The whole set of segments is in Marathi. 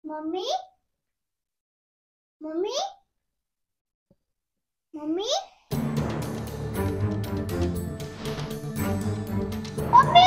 मम्मी मम्मी मम्मी मम्मी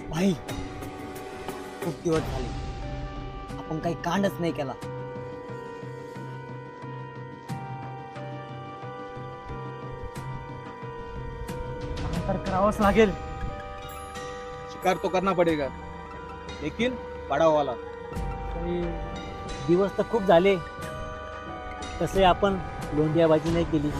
भाई खूप दिवस झाले आपण काही कांडच नाही केला. तर करावंच लागेल. शिकार तो करना पड़ेगा लेकिन बड़ा वाला. दिवस तर खूप झाले तसे आपण लोंढियाबाजी नाही केली.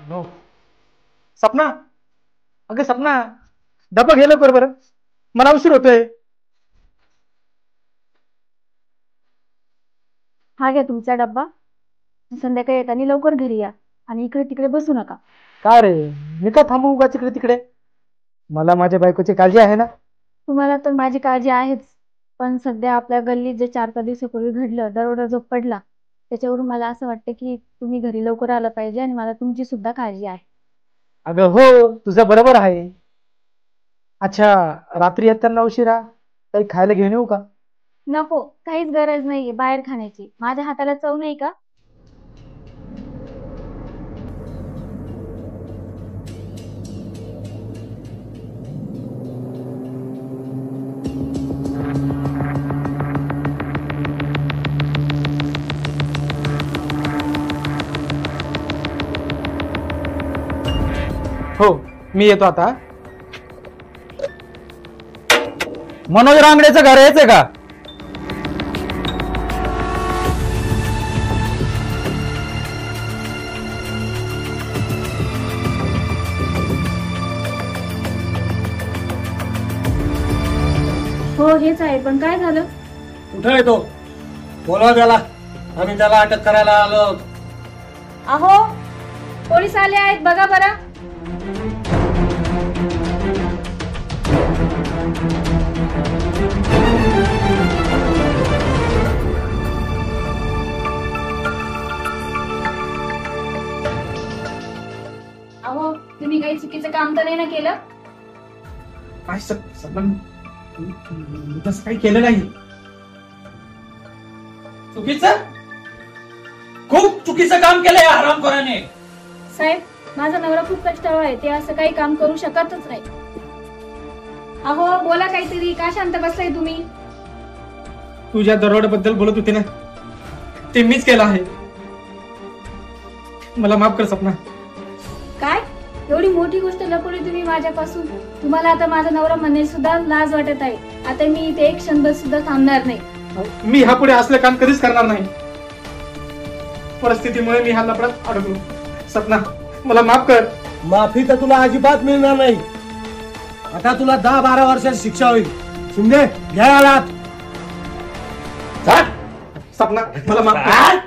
नो सपना, अगं सपना, डबा घे लवकर बरं, मला उशीर होतोय. हा घ्या तुमचा डब्बा. संध्याकाळी येताना लवकर घरी या आणि इकडे तिकडे बसू नका. का रे, मी का थांबू उगाच इकडे तिकडे? मला माझ्या बायकोची काळजी आहे ना. तुम्हाला तर माझी काळजी आहेच, पण सध्या आपल्या गल्लीत जे 4-5 दिवसापूर्वी घडलं, दरोडा जो पडला, त्याच्यावरून मला असं वाटतं की तुम्ही घरी लवकर आलं पाहिजे आणि मला तुमची सुद्धा काळजी आहे. अगं हो, तुझं बरोबर आहे. अच्छा, रात्री येताना उशिरा काही खायला घेऊन येऊ का? नको, काहीच गरज नाहीये बाहेर खाण्याची. माझ्या हाताला चव नाही का? हो, मी येतो आता. मनोज रांगडेचं घर यायचंय का? हो हेच आहे, पण काय झालं? कुठे आहे तो? बोलवा त्याला, आम्ही त्याला अटक करायला आलो. अहो, पोलीस आले आहेत, बघा बरं. अहो, तुम्ही काही चुकीचं काम तर नाही ना केलं? काय तसं काही केलं नाही. चुकीचं? खूप चुकीचं काम केलंय या हरामखोराने. साहेब, माझा नवरा खूप कष्टाळू आहे, ते असं काही काम करू शकतच नाही. अहो बोला काहीतरी, का शांत बसलाय तुम्ही? तुझ्या दरोड्याबद्दल बोलत होते ना, ते मीच केलं आहे. मला माफ कर सपना. काय एवढी मोठी गोष्ट लपवली तुम्ही माझ्यापासून? तुम्हाला आता माझा नवरा म्हणणे सुद्धा लाज वाटत आहे. आता मी इथे एक क्षणभर सुद्धा थांबणार नाही. मी ह्यापुढे असलं काम कधीच करणार नाही. परिस्थितीमुळे मी ह्या लफड्यात अडकलो. सपना मला माफ कर. माफी तर तुला अजिबात मिळणार नाही. आता तुला 10-12 वर्षाची शिक्षा होईल. शिंदे घ्या आलात. सपना मला माफ कर.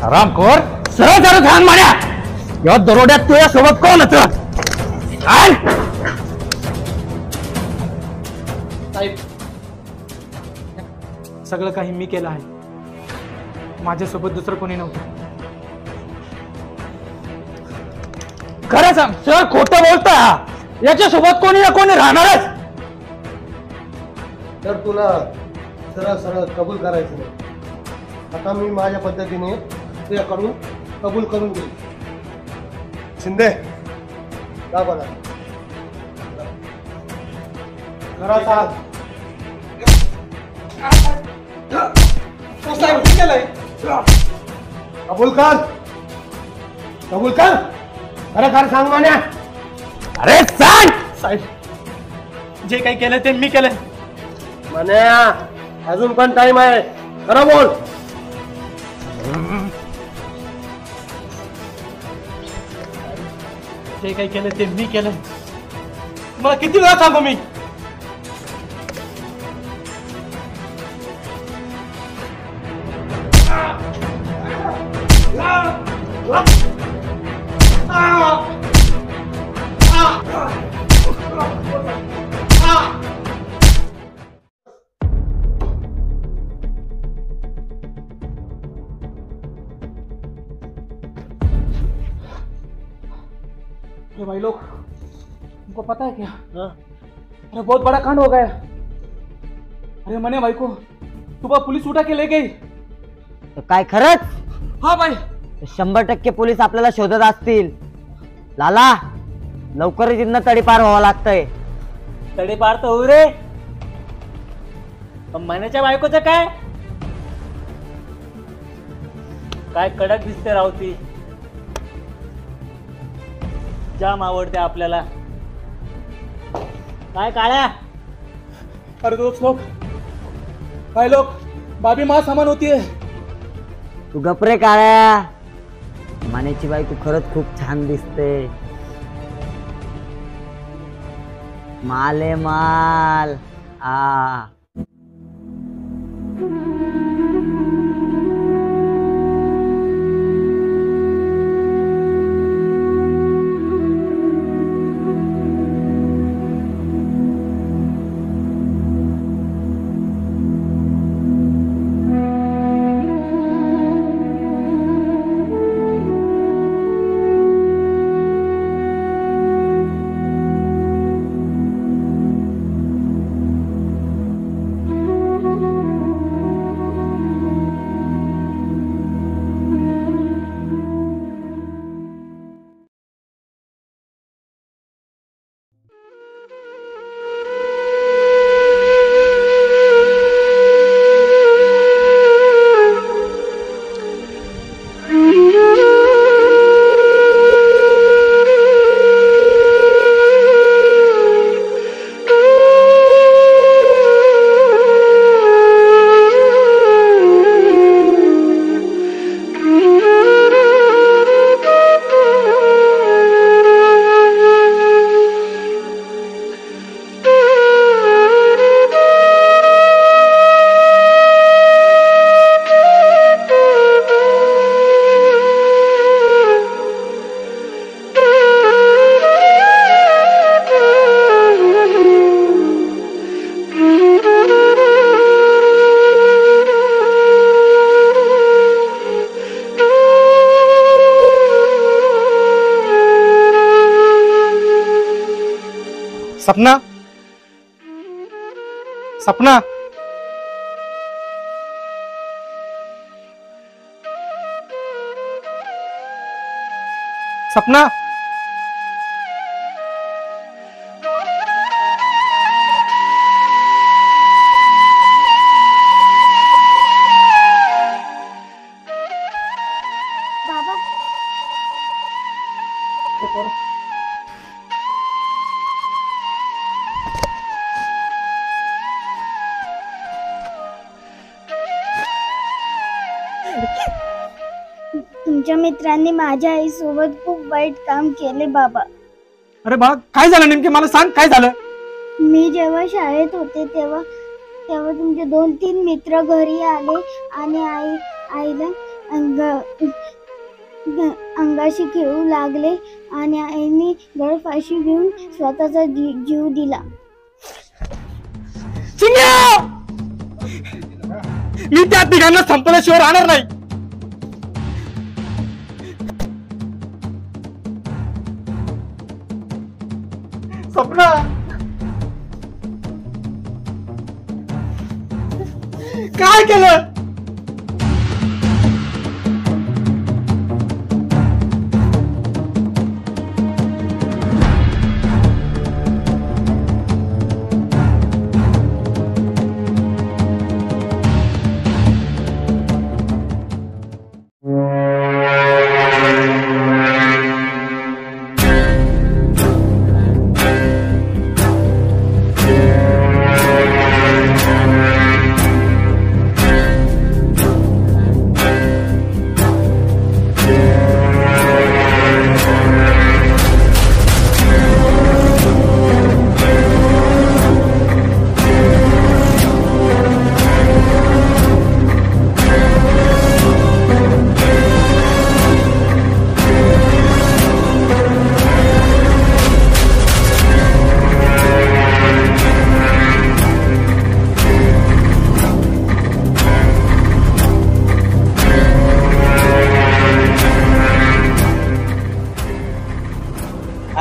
हरामखोर, सरळ सरळ घाण माऱ्या. या दरोड्यात तुझ्या सोबत कोण होतं? साहेब, सगळं काही मी केलं आहे. माझ्यासोबत दुसरं कोणी नव्हतं. खरं सांग, सर खोटं बोलता. याच्यासोबत कोणी ना कोणी राहणारच. तर तुला सरळ सरळ कबूल करायचं नाही. आता मी माझ्या पद्धतीने तुझ्याकडून कबूल करून घेईन. शिंदे का बघा घरात आहात. कबूल कर. कबूल कर. खरं खरं सांग मान्या. अरे सांग. साहेब, जे काही केलं ते मी केलं. मान्या अजून पण टाइम आहे. खरं बोल. जे काही केलं ते मी केलं. मला किती वेळा सांगू मी? अरे भाई लोग, तुमको पता है क्या? अरे बहुत बड़ा कांड हो गया. अरे मने भाई को सुबह पुलिस उठा के ले गई. तर काय खरंच? हाँ भाई. 100% पोलीस आपल्याला शोधत असतील. लाला, लवकरच इथनं तडीपार व्हावं लागतंय. तडीपार तर होऊ रे. पण मण्याच्या बायकोचं काय? काय कडक दिसते रावती. जाम आवडते आपल्याला. काय काळ्या? अरे दोस्त लोग, भाई लोग, भाभी माँ सामान होती है. तू गपरे काळ्या. मानेची बायको खरंच खूप छान दिसते. माले माल. आ सपना, सपना सपना बाबा तुमच्या मित्रांनी माझ्या आईसोबत खूप वाईट काम केले बाबा. अरे बा काय झालं नेमके मला सांग काय झालं. मी जेव्हा शाळेत होते तेव्हा तुमचे 2-3 मित्र घरी आले आणि आईला अंगाशी खेळू लागले आणि आईने गळफाशी घेऊन स्वतःचा जीव दिला. मी त्या तिघांना संपल्याशिवाय राहणार नाही. सपना काय केलं.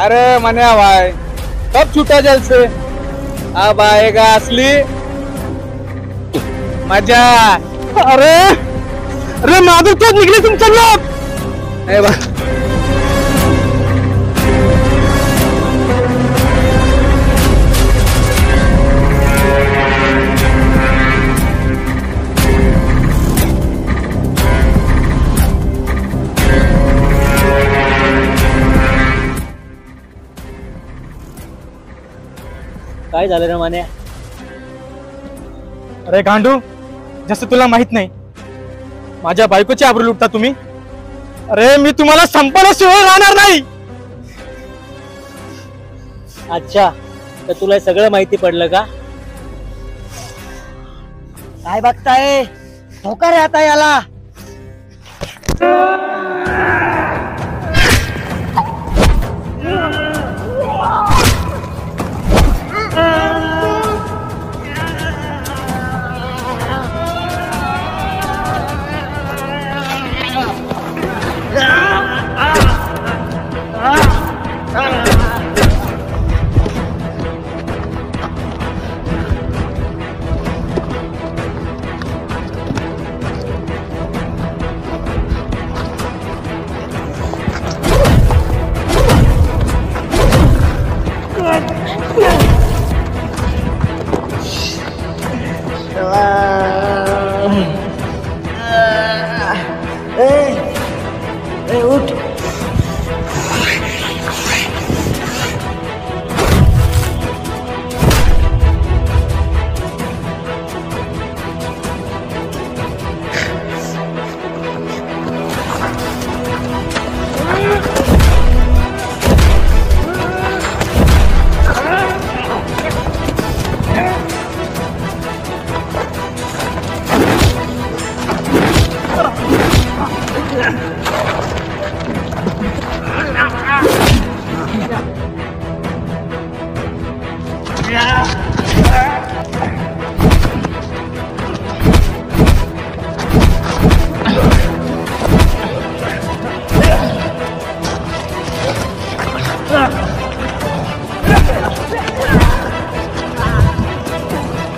अरे मने भाई कब छूटा जेल से, अब आएगा असली मजा. अरे अरे माधव तो निघले तुमचे लोक. काय झालं रे मान्या. अरे गांडू जसं तुला माहित नाही माझ्या बायकोची आबरू लुटता तुम्ही. अरे मी तुम्हाला संपल्याशिवाय राहणार नाही. अच्छा तर तुला हे सगळं माहिती पडलं का. काय बघताय धोका रे आता याला. उठ.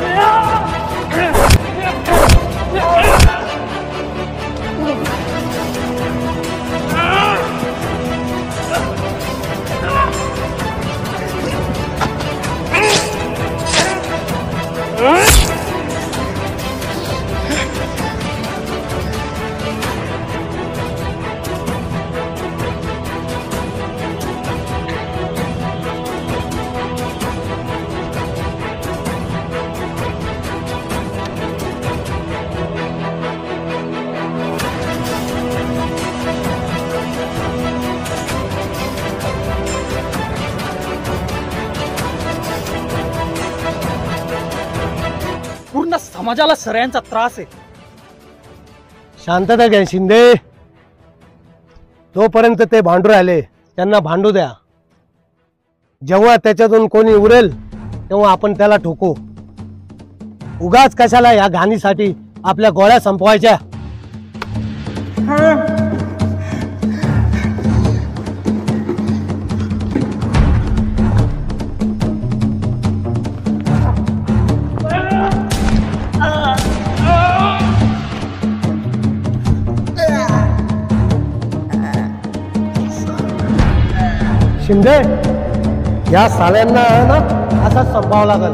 Yeah. समाजाला सगळ्यांचा त्रास आहे. शांतता घ्या शिंदे. जोपर्यंत ते भांडू राहिले त्यांना भांडू द्या. जेव्हा त्याच्यातून कोणी उरेल तेव्हा आपण त्याला ठोकू. उगाच कशाला या घाणीसाठी आपल्या गोळ्या संपवायच्या. शिंदे, या साल्यांना ना असाच संपावं लागल.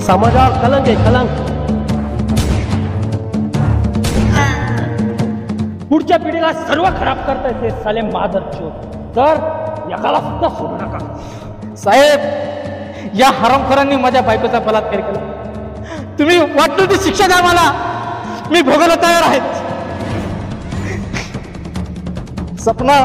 समाजावर कलंक आहे, कलंक. पुढच्या पिढीला सर्व खराब करताय ते साले मादरचोद. तर एकाला सुद्धा सोडू नका. साहेब, या हरामखोरांनी माझ्या बायकोचा बलात्कार केला. तुम्ही वाटलं ती शिक्षा द्या मला, मी भोगायला तयार आहे. सपना,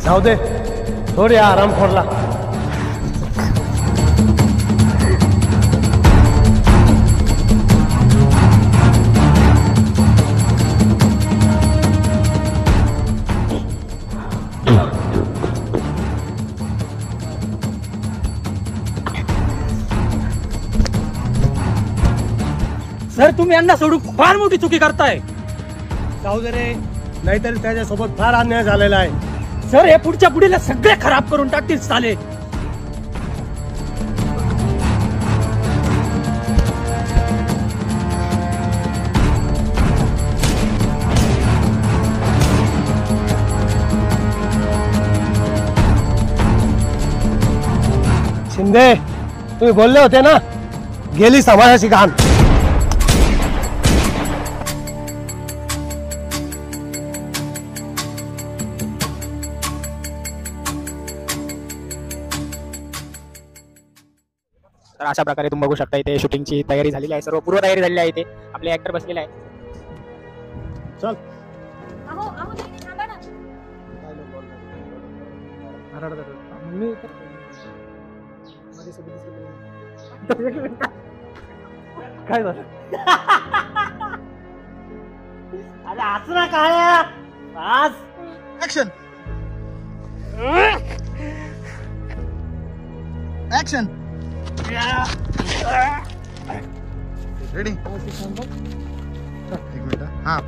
जाऊ दे, थोडी आराम खोरला. सर, तुम्ही यांना सोडून फार मोठी चुकी करताय. जाऊ दे रे, नाहीतरी त्याच्यासोबत फार अन्याय झालेला आहे. सर, हे पुढच्या पिढीला सगळे खराब करून टाकतील साले. शिंदे, तुम्ही बोलले होते ना, गेली समाजाची घाण. तर अशा प्रकारे तुम्ही बघू शकता इथे शूटिंगची तयारी झालेली आहे. सर्व पूर्व तयारी झालेली आहे. इथे आपले ऍक्टर बसलेले आहे. चल. काय झालं? अरे असं ना काळ्या आज ऍक्शन ऍक्शन रेडी एक मिनिट. हा